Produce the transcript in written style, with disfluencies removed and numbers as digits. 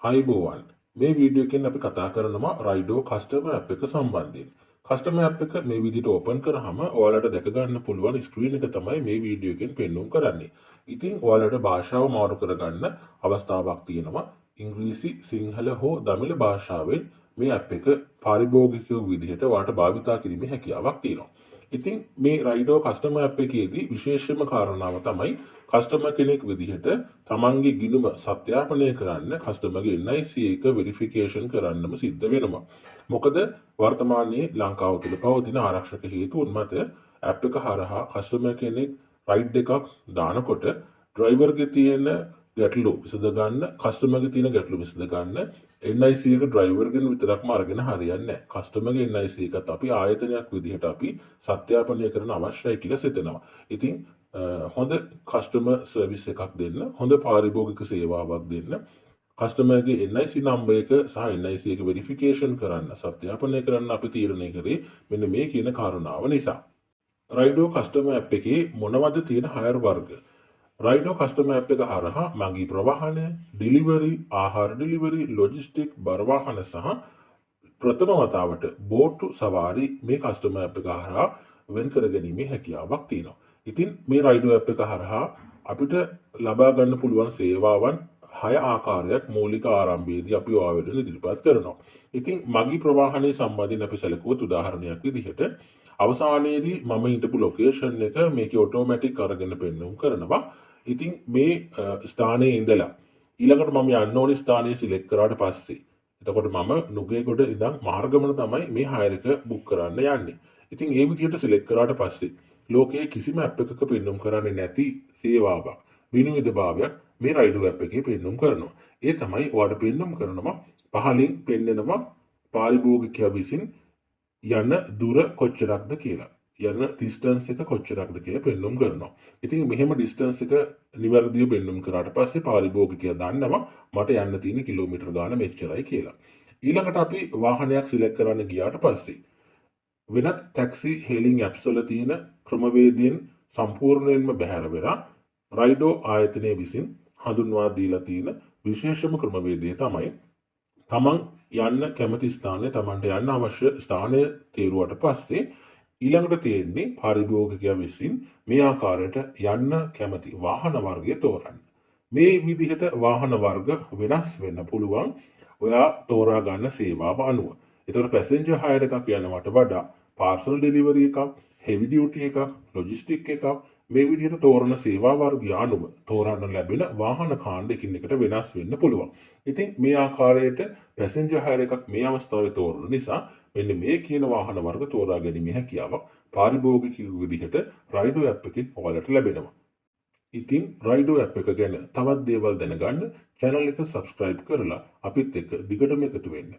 අයිබෝවන් මේ වීඩියෝ එකෙන් අපි කතා කරනවා රයිඩෝ කස්ටමර් ඇප් එක සම්බන්ධයෙන්. කස්ටමර් ඇප් එක මේ විදිහට ඕපන් කරාම ඔයාලට දැක ගන්න පුළුවන් ස්ක්‍රීන් එක තමයි මේ වීඩියෝ එකෙන් පෙන්වුම් කරන්නේ. ඉතින් ඔයාලට භාෂාව මාරු කරගන්න අවස්ථාවක් තියෙනවා. ඉංග්‍රීසි, සිංහල හෝ දමිළ භාෂාවෙන් මේ ඇප් එක පාරිභෝගිකයෝ විදිහට ඔයාලට භාවිතා කිරීමේ හැකියාවක් තියෙනවා. ඉතින් මේ රයිඩෝ කස්ටමර් ඇප් එකේදී විශේෂම කාරණාව තමයි කස්ටමර් කෙනෙක් විදිහට තමන්ගේ ගිණුම සත්‍යාපනය කරන්න කස්ටමර්ගේ NIC එක වෙරිෆිකේෂන් කරන්නම සිද්ධ වෙනවා. මොකද වර්තමානයේ ලංකාව තුළ පවතින ආරක්ෂක හේතුන් මත ඇප් එක හරහා කස්ටමර් කෙනෙක් රයිඩ් එකක් දානකොට ඩ්‍රයිවර්ගේ තියෙන ගැටලු විසඳ ගන්න, කස්ටමර්ගේ තියෙන ගැටලු විසඳ ගන්න NIC එක ඩ්‍රයිවර්ගෙන් විතරක්ම අරගෙන හරියන්නේ නැහැ. කස්ටමර්ගේ NIC එකත් අපි ආයතනයක් විදිහට අපි සත්‍යාපනය කරන්න අවශ්‍යයි කියලා සිතනවා. ඉතින් හොඳ කස්ටමර් සර්විස් එකක් දෙන්න, හොඳ පාරිභෝගික සේවාවක් දෙන්න, කස්ටමර්ගේ NIC නම්බර් එක සහ NIC එක වෙරිෆිකේෂන් කරන්න, සත්‍යාපනය කරන්න අපි තීරණය කරේ මෙන්න මේ කියන කාරණාව නිසා. රයිඩෝ කස්ටමර් ඇප් එකේ මොනවද තියෙන හයර් වර්ග? රයිඩෝ කස්ටමර් ඇප් එක හරහා මගී ප්‍රවාහන, ඩිලිවරි, ආහාර ඩිලිවරි, ලොජිස්ටික්, බර වාහන සහ ප්‍රථම වතාවට බෝට්ටු සවාරි මේ කස්ටමර් ඇප් එක හරහා වෙන් කර ගැනීමේ හැකියාවක් තියෙනවා. ඉතින් මේ රයිඩෝ ඇප් එක හරහා අපිට ලබා ගන්න පුළුවන් සේවාවන් 6 ආකාරයක් මූලික ආරම්භයේදී අපි ඔයාලට ඉදිරිපත් කරනවා. ඉතින් මගී ප්‍රවාහනයේ සම්බන්ධයෙන් අපි සැලකුවොත් උදාහරණයක් විදිහට අවසානයේදී මම හිටපු ලොකේෂන් එක මේකේ ඔටෝමැටික් අරගෙන පෙන්වුම් කරනවා. ඉතින් මේ ස්ථානයේ ඉඳලා ඊළඟට මම යන්න ඕනේ ස්ථානය සිලෙක්ට් කරාට පස්සේ එතකොට මම නුගේගොඩ ඉඳන් මාර්ගමන තමයි මේ හයර් එක බුක් කරන්න යන්නේ. ඉතින් ඒ විදිහට සිලෙක්ට් කරාට පස්සේ ලෝකයේ කිසිම ඇප් එකක පෙන්වුම් කරන්නේ නැති සේවාවක්, විනිවිදභාවයක් මේ රයිඩෝ ඇප් එකේ පෙන්වුම් කරනවා. ඒ තමයි ඔයාලට පෙන්වුම් කරනවා පහලින් පෙන්වනවා පාරිභෝගිකයා විසින් යන දුර කොච්චරක්ද කියලා. යන ඩිස්ටන්ස් එක කොච්චරක්ද කියලා පෙන්වුම් කරනවා. ඉතින් මෙහෙම ඩිස්ටන්ස් එක නිවැරදිව පෙන්වුම් කරාට පස්සේ පාරිභෝගිකයා දන්නවා මට යන්න තියෙන කිලෝමීටර් ගාන මෙච්චරයි කියලා. ඊළඟට අපි වාහනයක් සිලෙක්ට් කරන්න ගියාට පස්සේ වෙනත් ටැක්සි හෙලින් ඇප්ස් වල තියෙන ක්‍රමවේදයෙන් සම්පූර්ණයෙන්ම බැහැර වෙලා රයිඩෝ ආයතනය විසින් හඳුන්වා දීලා තියෙන විශේෂම ක්‍රමවේදය තමයි තමන් යන්න කැමති ස්ථානයේ තමන්ට යන්න අවශ්‍ය ස්ථානය තේරුවට පස්සේ ඊළඟට තියෙන්නේ පාරිභෝගිකයා විසින් මේ ආකාරයට යන්න කැමති වාහන වර්ගය තෝරන්න. මේ විදිහට වාහන වර්ග වෙනස් වෙන්න පුළුවන් ඔයා තෝරා ගන්න සේවාව අනුව. ඒතකොට පැසෙන්ජර් හයර් එකක් යනවට වඩා පාර්සල් ඩෙලිවරි එකක්, හෙවි ඩියුටි එකක්, ලොජිස්ටික් එකක් මේ විදිහට තෝරන සේවා වර්ගය අනුව තෝරන්න ලැබෙන වාහන කාණ්ඩ එකින් එකට වෙනස් වෙන්න පුළුවන්. ඉතින් මේ ආකාරයට පැසෙන්ජර් හයර් එකක් මේ අවස්ථාවේ තෝරන නිසා මෙන්න මේ කියන වාහන වර්ග තෝරා ගැනීමේ හැකියාවක් පාරිභෝගිකයෙකු විදිහට රයිඩෝ ඇප් එකෙන් ඔයාලට ලැබෙනවා. ඉතින් රයිඩෝ ඇප් එක ගැන තවත් දේවල් දැනගන්න channel එක subscribe කරලා අපිත් එක්ක දිගටම එකතු වෙන්න.